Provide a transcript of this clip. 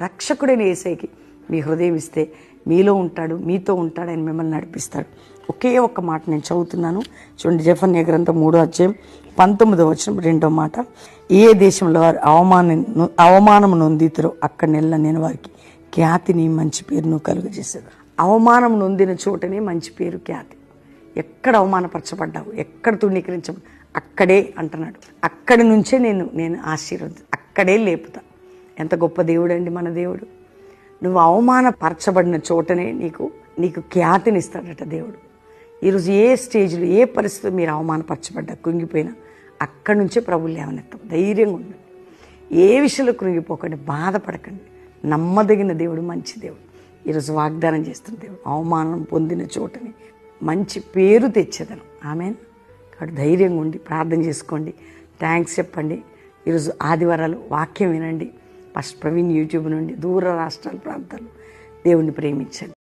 రక్షకుడైన యేసయ్యకి మీ హృదయం ఇస్తే మీలో ఉంటాడు, మీతో ఉంటాడు, ఆయన మిమ్మల్ని నడిపిస్తాడు. ఒకే ఒక్క మాట నేను చదువుతున్నాను చూడండి. జెఫన్యా గ్రంథం 3:19 2వ మాట. ఏ దేశంలో వారు అవమానం నొందితురో అక్కడ నెల నేను వారికి ఖ్యాతిని మంచి పేరును కలుగజేసేది. అవమానం నొందిన చోటనే మంచి పేరు, ఖ్యాతి. ఎక్కడ అవమానపరచబడ్డావు, ఎక్కడ తృణీకరించబ అక్కడే అంటున్నాడు. అక్కడి నుంచే నేను అక్కడే లేపుతా. ఎంత గొప్ప దేవుడు అండి మన దేవుడు. నువ్వు అవమానపరచబడిన చోటనే నీకు ఖ్యాతిని ఇస్తాడట దేవుడు. ఈరోజు ఏ స్టేజ్లో ఏ పరిస్థితిలో మీరు అవమానపరచబడ్డా, కృంగిపోయినా అక్కడి నుంచే ప్రభువు లేవనెత్తాం. ధైర్యంగా ఉండండి. ఏ విషయంలో కృంగిపోకండి, బాధపడకండి. నమ్మదగిన దేవుడు, మంచి దేవుడు. ఈరోజు వాగ్దానం చేస్తున్న దేవుడు. అవమానం పొందిన చోటని మంచి పేరు తెచ్చేదను. ఆమెన్. కాబట్టి ధైర్యంగా ఉండి ప్రార్థన చేసుకోండి, థ్యాంక్స్ చెప్పండి. ఈరోజు ఆదివారాలు వాక్యం వినండి. ఫస్ట్ ప్రవీణ్ యూట్యూబ్ నుండి దూర రాష్ట్రాల ప్రాంతాలు దేవుణ్ణి ప్రేమించండి.